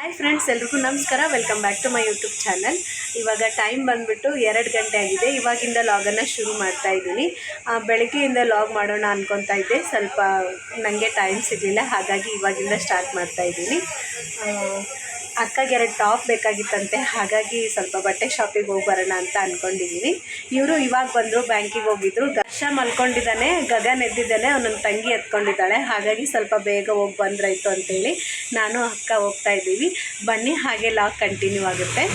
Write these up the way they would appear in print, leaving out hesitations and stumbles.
Hi friends, ಎಲ್ರಿಗೂ ನಮಸ್ಕಾರ. Welcome back to my YouTube channel. ಇವಾಗ ಟೈಮ್ ಬಂದುಬಿಟ್ಟು 2 ಗಂಟೆ ಆಗಿದೆ. ಇವಾಗಿಂದ ಲಾಗನ್ನು ಶುರು ಮಾಡ್ತಾ ಇದ್ದೀನಿ. ಬೆಳಗ್ಗೆಯಿಂದ ಲಾಗ್ ಮಾಡೋಣ ಅಂದ್ಕೊತಾ ಇದ್ದೆ, ಸ್ವಲ್ಪ ನನಗೆ ಟೈಮ್ ಸಿಗಲಿಲ್ಲ, ಹಾಗಾಗಿ ಇವಾಗಿಂದ ಸ್ಟಾರ್ಟ್ ಮಾಡ್ತಾ ಇದ್ದೀನಿ. ಅಕ್ಕಗೆ 2 ಟಾಪ್ ಬೇಕಾಗಿತ್ತಂತೆ, ಹಾಗಾಗಿ ಸ್ವಲ್ಪ ಬಟ್ಟೆ ಶಾಪಿಗೆ ಹೋಗಿ ಬರೋಣ ಅಂತ ಅಂದ್ಕೊಂಡಿದ್ದೀನಿ. ಇವರು ಇವಾಗ ಬಂದರು, ಬ್ಯಾಂಕಿಗೆ ಹೋಗಿದ್ರು. ದರ್ಶ ಮಲ್ಕೊಂಡಿದ್ದಾನೆ, ಗಗನ್ ಎದ್ದಿದ್ದಾನೆ, ನನ್ನ ತಂಗಿ ಎತ್ಕೊಂಡಿದ್ದಾಳೆ. ಹಾಗಾಗಿ ಸ್ವಲ್ಪ ಬೇಗ ಹೋಗಿ ಬಂದ್ರಾಯ್ತು ಅಂತೇಳಿ ನಾನು ಅಕ್ಕ ಹೋಗ್ತಾ ಇದ್ದೀವಿ. ಬನ್ನಿ, ಹಾಗೆ ಲಾಗ್ ಕಂಟಿನ್ಯೂ ಆಗುತ್ತೆ.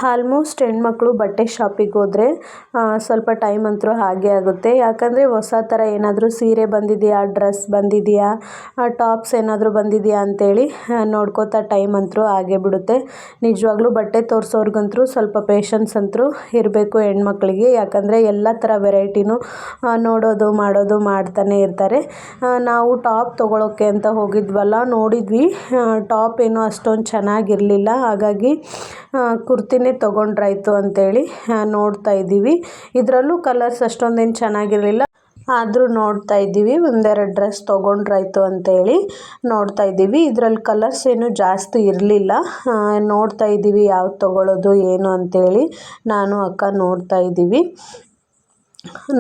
ಆಲ್ಮೋಸ್ಟ್ ಹೆಣ್ಮಕ್ಳು ಬಟ್ಟೆ ಶಾಪಿಗೆ ಹೋದರೆ ಸ್ವಲ್ಪ ಟೈಮ್ ಅಂತೂ ಹಾಗೆ ಆಗುತ್ತೆ. ಯಾಕಂದರೆ ಹೊಸ ಥರ ಏನಾದರೂ ಸೀರೆ ಬಂದಿದೆಯಾ, ಡ್ರೆಸ್ ಬಂದಿದೆಯಾ, ಟಾಪ್ಸ್ ಏನಾದರೂ ಬಂದಿದೆಯಾ ಅಂಥೇಳಿ ನೋಡ್ಕೋತಾ ಟೈಮ್ ಅಂತೂ ಹಾಗೆ ಬಿಡುತ್ತೆ. ನಿಜವಾಗ್ಲೂ ಬಟ್ಟೆ ತೋರಿಸೋರ್ಗಂತೂ ಸ್ವಲ್ಪ ಪೇಷನ್ಸ್ ಅಂತೂ ಇರಬೇಕು ಹೆಣ್ಮಕ್ಳಿಗೆ. ಯಾಕಂದರೆ ಎಲ್ಲ ಥರ ವೆರೈಟಿನೂ ನೋಡೋದು ಮಾಡೋದು ಮಾಡ್ತಾನೆ ಇರ್ತಾರೆ. ನಾವು ಟಾಪ್ ತೊಗೊಳೋಕ್ಕೆ ಅಂತ ಹೋಗಿದ್ವಲ್ಲ, ನೋಡಿದ್ವಿ. ಟಾಪ್ ಏನೋ ಅಷ್ಟೊಂದು ಚೆನ್ನಾಗಿರಲಿಲ್ಲ, ಹಾಗಾಗಿ ಕುರ್ತಿನೇ ತೊಗೊಂಡ್ರಾಯ್ತು ಅಂತೇಳಿ ನೋಡ್ತಾ ಇದ್ದೀವಿ. ಇದರಲ್ಲೂ ಕಲರ್ಸ್ ಅಷ್ಟೊಂದೇನು ಚೆನ್ನಾಗಿರಲಿಲ್ಲ, ಆದರೂ ನೋಡ್ತಾ ಇದ್ದೀವಿ. 1-2 ಡ್ರೆಸ್ ತೊಗೊಂಡ್ರಾಯ್ತು ಅಂತೇಳಿ ನೋಡ್ತಾ ಇದ್ದೀವಿ. ಇದರಲ್ಲಿ ಕಲರ್ಸ್ ಏನು ಜಾಸ್ತಿ ಇರಲಿಲ್ಲ. ನೋಡ್ತಾ ಇದ್ದೀವಿ ಯಾವ್ದು ತೊಗೊಳ್ಳೋದು ಏನು ಅಂತೇಳಿ ನಾನು ಅಕ್ಕ ನೋಡ್ತಾ ಇದ್ದೀವಿ.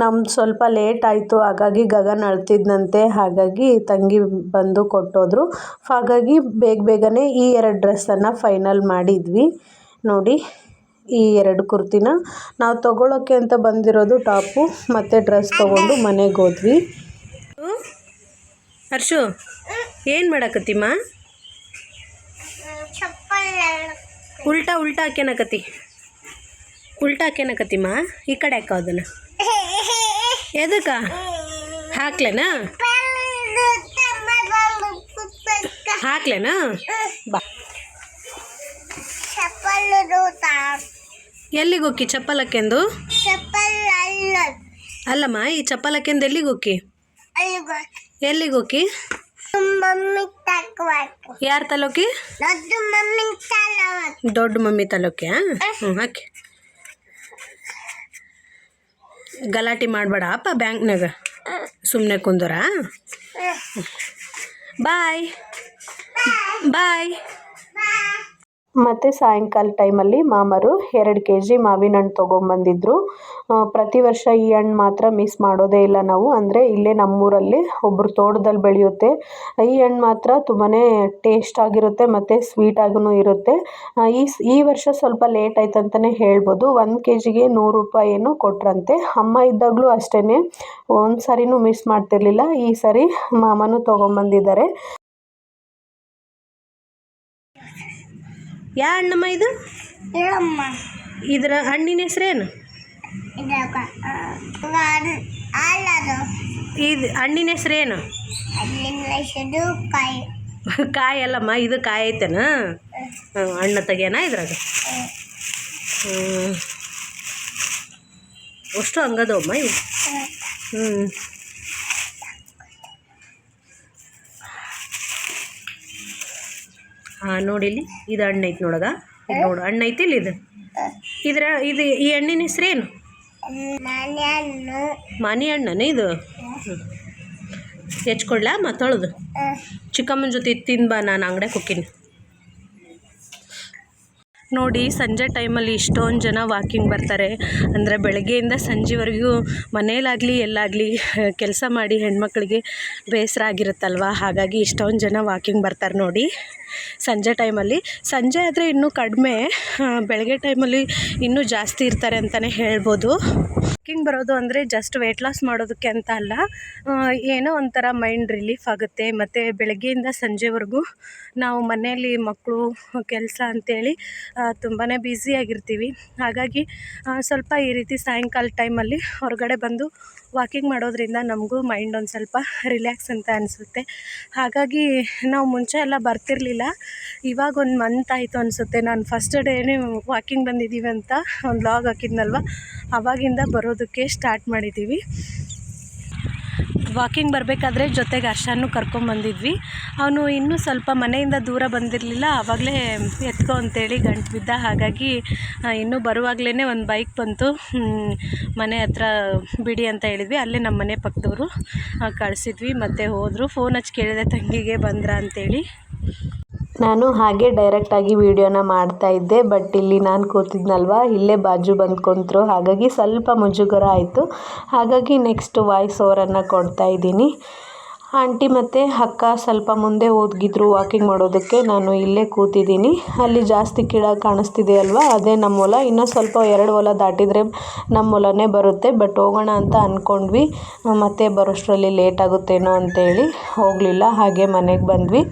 ನಮ್ದು ಸ್ವಲ್ಪ ಲೇಟ್ ಆಯಿತು, ಹಾಗಾಗಿ ಗಗನ್ ಅಳ್ತಿದ್ದಂತೆ, ಹಾಗಾಗಿ ತಂಗಿ ಬಂದು ಕೊಟ್ಟೋದ್ರು. ಹಾಗಾಗಿ ಬೇಗನೆ ಈ 2 ಡ್ರೆಸ್ಸನ್ನು ಫೈನಲ್ ಮಾಡಿದ್ವಿ. ನೋಡಿ, ಈ 2 ಕುರ್ತಿನ ನಾವು ತೊಗೊಳೋಕ್ಕೆ ಅಂತ ಬಂದಿರೋದು. ಟಾಪು ಮತ್ತು ಡ್ರೆಸ್ ತೊಗೊಂಡು ಮನೆಗೆ ಹೋದ್ವಿ. ಹರ್ಷು, ಏನು ಮಾಡಕತ್ತಿಮ್ಮ? ಉಲ್ಟಾ ಹಾಕ್ಯಾನಕತ್ತಿಮ್ಮ. ಈ ಕಡೆ ಹಾಕೋ ಅದನ್ನು. ಎದಕ್ಕ ಹಾಕ್ಲೇನಾ? ಬಾ. ಎಲ್ಲಿಗೆ ಹೋಗಿ ಚಪ್ಪಲ್ ಹಾಕ್ಯಂದು? ಅಲ್ಲಮ್ಮ, ಈ ಚಪ್ಪಲ್ ಹಾಕ್ಯಂದು ಎಲ್ಲಿಗೆ ಹೋಗಿ? ಯಾರ ತಲೋಕಿ? ದೊಡ್ಡ ಮಮ್ಮಿ ತಲೋಕೆ. ಹಾಕಿ. ಗಲಾಟೆ ಮಾಡಬೇಡ ಅಪ್ಪ, ಬ್ಯಾಂಕ್ನಾಗ ಸುಮ್ಮನೆ ಕುಂದರ. ಬಾಯ್. ಮತ್ತು ಸಾಯಂಕಾಲ ಟೈಮಲ್ಲಿ ಮಾಮರು 2 kg ಮಾವಿನ ಹಣ್ಣು ತೊಗೊಂಬಂದಿದ್ರು. ಪ್ರತಿ ವರ್ಷ ಈ ಹಣ್ಣು ಮಾತ್ರ ಮಿಸ್ ಮಾಡೋದೇ ಇಲ್ಲ ನಾವು. ಅಂದರೆ ಇಲ್ಲೇ ನಮ್ಮೂರಲ್ಲಿ ಒಬ್ಬರು ತೋಟದಲ್ಲಿ ಬೆಳೆಯುತ್ತೆ. ಈ ಹಣ್ಣು ಮಾತ್ರ ತುಂಬಾ ಟೇಸ್ಟ್ ಆಗಿರುತ್ತೆ ಮತ್ತು ಸ್ವೀಟಾಗೂ ಇರುತ್ತೆ. ಈ ವರ್ಷ ಸ್ವಲ್ಪ ಲೇಟ್ ಆಯ್ತು ಅಂತಲೇ ಹೇಳ್ಬೋದು. 1 kgಗೆ 100 ರೂಪಾಯಿ ಏನೋ ಕೊಟ್ರಂತೆ. ಅಮ್ಮ ಇದ್ದಾಗಲೂ ಅಷ್ಟೇ, ಒಂದು ಸಾರಿನೂ ಮಿಸ್ ಮಾಡ್ತಿರ್ಲಿಲ್ಲ. ಈ ಸಾರಿ ಮಾಮನೂ ತೊಗೊಂಬಂದಿದ್ದಾರೆ. ಯಾ ಹಣ್ಣಮ್ಮ ಇದು? ಇದರ ಹಣ್ಣಿನ ಹೆಸ್ರೇನು? ಇದು ಹಣ್ಣಿನ ಹೆಸ್ರೇನು? ಕಾಯಿ ಅಲ್ಲಮ್ಮ, ಇದು ಕಾಯಿ ಐತೆನಾ? ಹಣ್ಣು ತೆಗಿಯೋಣ ಇದ್ರಾಗ. ಅಷ್ಟು ಹಂಗದವಮ್ಮ ಇವು. ನೋಡಿಲ್ಲಿ, ಇದು ಹಣ್ಣು ಐತೆ ನೋಡಗ. ನೋಡು, ಹಣ್ಣು ಐತಿ ಇಲ್ಲಿ. ಇದು ಈ ಹಣ್ಣಿನ ಹೆಸ್ರೇನು? ಮಾನಿ ಹಣ್ಣನೇ ಇದು. ಹೆಚ್ಕೊಡ್ಲಾ ತೊಳೆದು? ಚಿಕ್ಕಮ್ಮನ ಜೊತೆ ತಿಂದು ಬಾ, ನಾನು ಅಂಗಡಿಗೆ ಹೋಗ್ತೀನಿ. ನೋಡಿ, ಸಂಜೆ ಟೈಮಲ್ಲಿ ಇಷ್ಟೊಂದು ಜನ ವಾಕಿಂಗ್ ಬರ್ತಾರೆ. ಅಂದರೆ ಬೆಳಗ್ಗೆಯಿಂದ ಸಂಜೆವರೆಗೂ ಮನೇಲಾಗಲಿ ಎಲ್ಲಾಗಲಿ ಕೆಲಸ ಮಾಡಿ ಹೆಣ್ಮಕ್ಳಿಗೆ ಬೇಸರ ಆಗಿರುತ್ತಲ್ವ, ಹಾಗಾಗಿ ಇಷ್ಟೊಂದು ಜನ ವಾಕಿಂಗ್ ಬರ್ತಾರೆ ನೋಡಿ ಸಂಜೆ ಟೈಮಲ್ಲಿ. ಸಂಜೆ ಆದರೆ ಇನ್ನೂ ಕಡಿಮೆ, ಬೆಳಗ್ಗೆ ಟೈಮಲ್ಲಿ ಇನ್ನೂ ಜಾಸ್ತಿ ಇರ್ತಾರೆ ಅಂತಲೇ ಹೇಳ್ಬೋದು. ವಾಕಿಂಗ್ ಬರೋದು ಅಂದರೆ ಜಸ್ಟ್ ವೆಯ್ಟ್ ಲಾಸ್ ಮಾಡೋದಕ್ಕೆ ಅಂತ ಅಲ್ಲ, ಏನೋ ಒಂಥರ ಮೈಂಡ್ ರಿಲೀಫ್ ಆಗುತ್ತೆ. ಮತ್ತು ಬೆಳಗ್ಗೆಯಿಂದ ಸಂಜೆವರೆಗೂ ನಾವು ಮನೆಯಲ್ಲಿ ಮಕ್ಕಳು ಕೆಲಸ ಅಂಥೇಳಿ ತುಂಬಾ ಬ್ಯುಸಿಯಾಗಿರ್ತೀವಿ. ಹಾಗಾಗಿ ಸ್ವಲ್ಪ ಈ ರೀತಿ ಸಾಯಂಕಾಲ ಟೈಮಲ್ಲಿ ಹೊರಗಡೆ ಬಂದು ವಾಕಿಂಗ್ ಮಾಡೋದ್ರಿಂದ ನಮಗೂ ಮೈಂಡ್ ಒಂದು ಸ್ವಲ್ಪ ರಿಲ್ಯಾಕ್ಸ್ ಅಂತ ಅನಿಸುತ್ತೆ. ಹಾಗಾಗಿ ನಾವು ಮುಂಚೆ ಎಲ್ಲ ಬರ್ತಿರಲಿಲ್ಲ. ಇವಾಗ 1 ಮಂತ್ ಆಯಿತು ಅನಿಸುತ್ತೆ. ನಾನು ಫಸ್ಟ್ ಡೇನೇ ವಾಕಿಂಗ್ ಬಂದಿದ್ದೀವಿ ಅಂತ ಒಂದು ವ್ಲಾಗ್ ಹಾಕಿದ್ನಲ್ವ, ಆವಾಗಿಂದ ಬರೋದಕ್ಕೆ ಸ್ಟಾರ್ಟ್ ಮಾಡಿದ್ದೀವಿ. ವಾಕಿಂಗ್ ಬರಬೇಕಾದ್ರೆ ಜೊತೆಗೆ ಹರ್ಷನೂ ಕರ್ಕೊಂಬಂದಿದ್ವಿ. ಅವನು ಇನ್ನೂ ಸ್ವಲ್ಪ ಮನೆಯಿಂದ ದೂರ ಬಂದಿರಲಿಲ್ಲ, ಆವಾಗಲೇ ಎತ್ಕೊ ಅಂತೇಳಿ ಗಂಟು ಬಿದ್ದ. ಹಾಗಾಗಿ ಇನ್ನೂ ಬರುವಾಗಲೇ ಒಂದು ಬೈಕ್ ಬಂತು, ಮನೆ ಹತ್ರ ಬಿಡಿ ಅಂತ ಹೇಳಿದ್ವಿ. ಅಲ್ಲೇ ನಮ್ಮ ಮನೆ ಪಕ್ಕದವರು ಕಳಿಸಿದ್ವಿ. ಮತ್ತು ಹೋದರು. ಫೋನ್ ಹಚ್ಚಿ ಕೇಳಿದೆ ತಂಗಿಗೆ ಬಂದ್ರ ಅಂತೇಳಿ. ನಾನು ಹಾಗೆ ಡೈರೆಕ್ಟಾಗಿ ವೀಡಿಯೋನ ಮಾಡ್ತಾಯಿದ್ದೆ. ಬಟ್ ಇಲ್ಲಿ ನಾನು ಕೂತಿದ್ನಲ್ವ, ಇಲ್ಲೇ ಬಾಜು ಬಂದು ಕುಂತರು. ಹಾಗಾಗಿ ಸ್ವಲ್ಪ ಮುಜುಗರ ಆಯಿತು. ಹಾಗಾಗಿ ನೆಕ್ಸ್ಟ್ ವಾಯ್ಸ್ ಓವರನ್ನು ಕೊಡ್ತಾಯಿದ್ದೀನಿ. ಆಂಟಿ ಮತ್ತು ಅಕ್ಕ ಸ್ವಲ್ಪ ಮುಂದೆ ಹೋಗಿದ್ರು ವಾಕಿಂಗ್ ಮಾಡೋದಕ್ಕೆ. ನಾನು ಇಲ್ಲೇ ಕೂತಿದ್ದೀನಿ. ಅಲ್ಲಿ ಜಾಸ್ತಿ ಗಿಡ ಕಾಣಿಸ್ತಿದೆ ಅಲ್ವಾ, ಅದೇ ನಮ್ಮ ಹೊಲ. ಇನ್ನೂ ಸ್ವಲ್ಪ 2 ಹೊಲ ದಾಟಿದರೆ ನಮ್ಮ ಹೊಲನೇ ಬರುತ್ತೆ. ಬಟ್ ಹೋಗೋಣ ಅಂತ ಅಂದ್ಕೊಂಡ್ವಿ. ಮತ್ತೆ ಬರೋಷ್ಟರಲ್ಲಿ ಲೇಟ್ ಆಗುತ್ತೇನೋ ಅಂತೇಳಿ ಹೋಗಲಿಲ್ಲ. ಹಾಗೆ ಮನೆಗೆ ಬಂದ್ವಿ.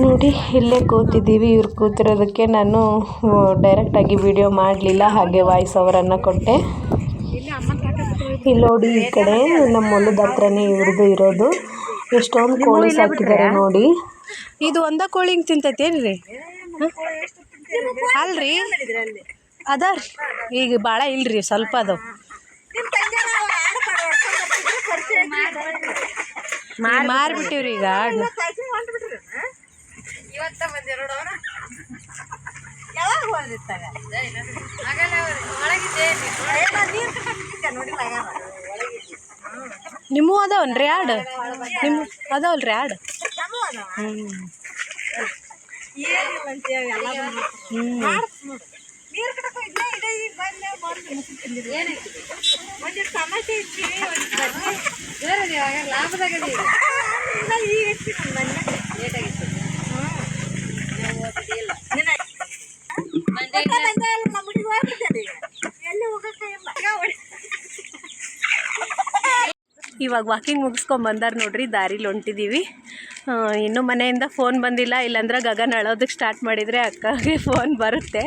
ನೋಡಿ ಇಲ್ಲೇ ಕೂತಿದ್ದೀವಿ. ಇವ್ರು ಕೂತಿರೋದಕ್ಕೆ ನಾನು ಡೈರೆಕ್ಟಾಗಿ ವಿಡಿಯೋ ಮಾಡಲಿಲ್ಲ, ಹಾಗೆ ವಾಯ್ಸ್ ಓವರನ್ನು ಕೊಟ್ಟೆ. ಇಲ್ಲಿ ನೋಡಿ, ಈ ಕಡೆ ನಮ್ಮ ಹೊಲದ ಹತ್ರನೇ ಇವ್ರದ್ದು ಇರೋದು. ಎಷ್ಟೊಂದು ಕೋಳಿ ಸಾಕಿದ್ದಾರೆ ನೋಡಿ. ಇದು ಒಂದ ಕೋಳಿ ಹಿಂಗೆ ತಿಂತೈತೇನ್ರಿ? ಅಲ್ರಿ ಅದ ಈಗ ಭಾಳ ಇಲ್ರಿ, ಸ್ವಲ್ಪ ಅದಾವ. ಮಾರ್ಬಿಟ್ಟಿವ್ರಿ ಈಗ. ನಿಮ್ಮ ಅದಾವನ್ರಿ ಆಡು? ನಿಮ್ಮ ಅದಾವಲ್ರಿ ಆಡು? ಇವಾಗ ವಾಕಿಂಗ್ ಮುಗಿಸ್ಕೊಂಡು ಬಂದಾರ ನೋಡ್ರಿ. ದಾರಿಲಿ ಹೊಂಟಿದ್ದೀವಿ. ಇನ್ನೂ ಮನೆಯಿಂದ ಫೋನ್ ಬಂದಿಲ್ಲ. ಇಲ್ಲಾಂದ್ರೆ ಗಗನ್ ಅಳೋದಕ್ಕೆ ಸ್ಟಾರ್ಟ್ ಮಾಡಿದರೆ ಅಕ್ಕಗೆ ಫೋನ್ ಬರುತ್ತೆ.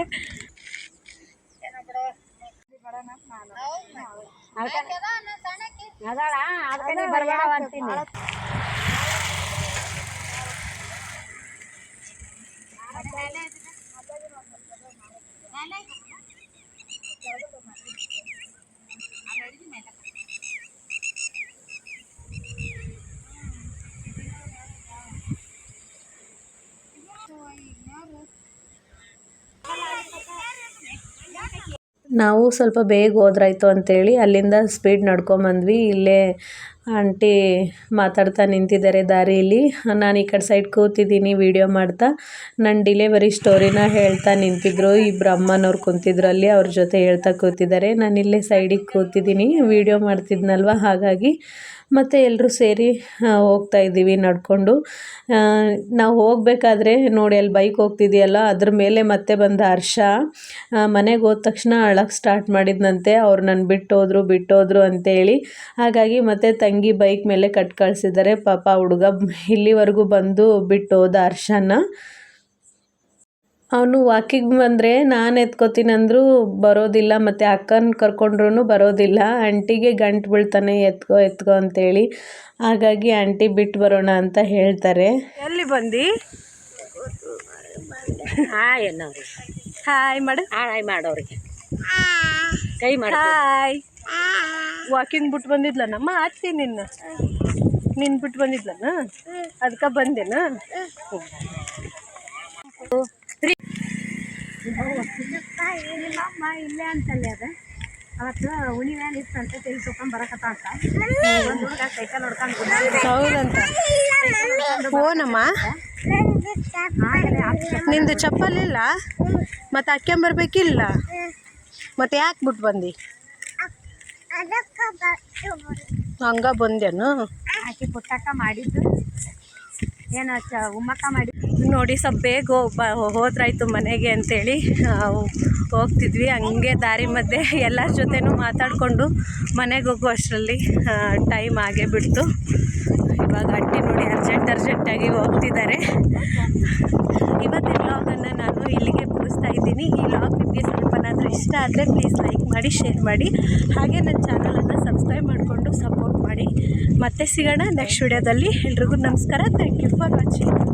ನಾವು ಸ್ವಲ್ಪ ಬೇಗ ಹೋದ್ರಾಯ್ತು ಅಂತೇಳಿ ಅಲ್ಲಿಂದ ಸ್ಪೀಡ್ ನಡ್ಕೊಂಬಂದ್ವಿ. ಇಲ್ಲೇ ಆಂಟಿ ಮಾತಾಡ್ತಾ ನಿಂತಿದ್ದಾರೆ ದಾರಿಯಲ್ಲಿ. ನಾನು ಈ ಕಡೆ ಸೈಡ್ ಕೂತಿದ್ದೀನಿ ವೀಡಿಯೋ ಮಾಡ್ತಾ. ನನ್ನ ಡಿಲಿವರಿ ಸ್ಟೋರಿನ ಹೇಳ್ತಾ ನಿಂತಿದ್ರು. ಇಬ್ಬರು ಅಮ್ಮನವ್ರು ಕುಂತಿದ್ರು ಅಲ್ಲಿ, ಅವ್ರ ಜೊತೆ ಹೇಳ್ತಾ ಕೂತಿದ್ದಾರೆ. ನಾನು ಇಲ್ಲೇ ಸೈಡಿಗೆ ಕೂತಿದ್ದೀನಿ, ವೀಡಿಯೋ ಮಾಡ್ತಿದ್ನಲ್ವ, ಹಾಗಾಗಿ. ಮತ್ತು ಎಲ್ಲರೂ ಸೇರಿ ಹೋಗ್ತಾ ಇದ್ದೀವಿ ನಡ್ಕೊಂಡು. ನಾವು ಹೋಗಬೇಕಾದ್ರೆ ನೋಡಿ, ಅಲ್ಲಿ ಬೈಕ್ ಹೋಗ್ತಿದೆಯಲ್ಲ, ಅದ್ರ ಮೇಲೆ ಮತ್ತೆ ಬಂದ ಹರ್ಷ ಮನೆಗೆ ಹೋದ ತಕ್ಷಣ ಅಳಕ್ಕೆ ಸ್ಟಾರ್ಟ್ ಮಾಡಿದ್ನಂತೆ. ಅವ್ರು ನನ್ನ ಬಿಟ್ಟೋದ್ರು ಅಂತೇಳಿ. ಹಾಗಾಗಿ ಮತ್ತೆ ತಂಗಿ ಬೈಕ್ ಮೇಲೆ ಕಟ್ ಕಳಿಸಿದ್ದಾರೆ. ಪಾಪ ಹುಡುಗ ಇಲ್ಲಿವರೆಗೂ ಬಂದು ಬಿಟ್ಟು ಹೋದ ಹರ್ಷನ. ಅವನು ವಾಕಿಂಗ್ ಬಂದರೆ ನಾನು ಎತ್ಕೋತೀನಿ ಅಂದರೂ ಬರೋದಿಲ್ಲ, ಮತ್ತು ಅಕ್ಕನ ಕರ್ಕೊಂಡ್ರೂ ಬರೋದಿಲ್ಲ. ಆಂಟಿಗೆ ಗಂಟು ಬೀಳ್ತಾನೆ, ಎತ್ಕೋ ಅಂತೇಳಿ. ಹಾಗಾಗಿ ಆಂಟಿ ಬಿಟ್ಟು ಬರೋಣ ಅಂತ ಹೇಳ್ತಾರೆ. ಎಲ್ಲಿ ಬಂದು ಹಾಯ್ ಅನ್ನೋರಿ, ಹಾಯ್ ಮಾಡು, ಹಾಯ್ ಮಾಡೋರಿಗೆ ಕೈ ಮಾಡಿ ಹಾಯ್. ವಾಕಿಂಗ್ ಬಿಟ್ಟು ಬಂದಿದ್ಲ ನಮ್ಮ ಅತ್ತಿ, ನಿನ್ನ ಬಿಟ್ಟು ಬಂದಿದ್ಲನ, ಅದಕ್ಕೆ ಬಂದೇನ. ಏನಿಲ್ಲಮ್ಮ ಇಲ್ಲೇ ಅಂತಲ್ಲಿ ಅದ. ಅವತ್ತು ಉಳಿ ಮ್ಯಾಲ ಇತ್ತಂತ ತೆಗಿ ತೊಗೊಂಡು ಬರಕತ್ತ ಅಂತ ಹುಡುಗ ಸೈಕಲ್ ಹೊಡ್ಕೊಂಡು. ಹೌದಂತ ಓನಮ್ಮ, ನಿಂದು ಚಪ್ಪಲಿಲ್ಲ ಮತ್ತು ಹಾಕ್ಯಂಬರ್ಬೇಕಿಲ್ಲ, ಮತ್ತು ಯಾಕೆ ಬಿಟ್ಟು ಬಂದು ಹಂಗ ಬಂದೇನು? ಆಕೆ ಪುಟ್ಟಕ್ಕ ಮಾಡಿದ್ದು ಏನು ಉಮ್ಮಕ್ಕ ಮಾಡಿ ನೋಡಿ. ಸ್ವಲ್ಪ ಬೇಗ ಹೋದ್ರಾಯ್ತು ಮನೆಗೆ ಅಂತೇಳಿ ಹೋಗ್ತಿದ್ವಿ. ಹಂಗೆ ದಾರಿ ಮಧ್ಯೆ ಎಲ್ಲರ ಜೊತೆನೂ ಮಾತಾಡಿಕೊಂಡು ಮನೆಗೆ ಹೋಗೋ ಅಷ್ಟರಲ್ಲಿ ಟೈಮ್ ಆಗೇ ಬಿಡ್ತು. ಇವಾಗ ಅಟ್ಟಿ ನೋಡಿ ಅರ್ಜೆಂಟಾಗಿ ಹೋಗ್ತಿದ್ದಾರೆ. ಇವತ್ತಿನ ವ್ಲಾಗನ್ನು ನಾನು ಇಲ್ಲಿಗೆ ಮುಗಿಸ್ತಾ ಇದ್ದೀನಿ. ಈ ವ್ಲಾಗ್ ನಿಮಗೆ ಸ್ವಲ್ಪನಾದರೂ ಇಷ್ಟ ಆದರೆ ಪ್ಲೀಸ್ ಲೈಕ್ ಮಾಡಿ, ಶೇರ್ ಮಾಡಿ, ಹಾಗೆ ನನ್ನ ಚಾನಲನ್ನು ಸಬ್ಸ್ಕ್ರೈಬ್ ಮಾಡಿಕೊಂಡು ಸಪೋರ್ಟ್ ಮಾಡಿ. ಮತ್ತೆ ಸಿಗೋಣ ನೆಕ್ಸ್ಟ್ ವಿಡಿಯೋದಲ್ಲಿ. ಎಲ್ರಿಗೂ ನಮಸ್ಕಾರ. Thank you for watching.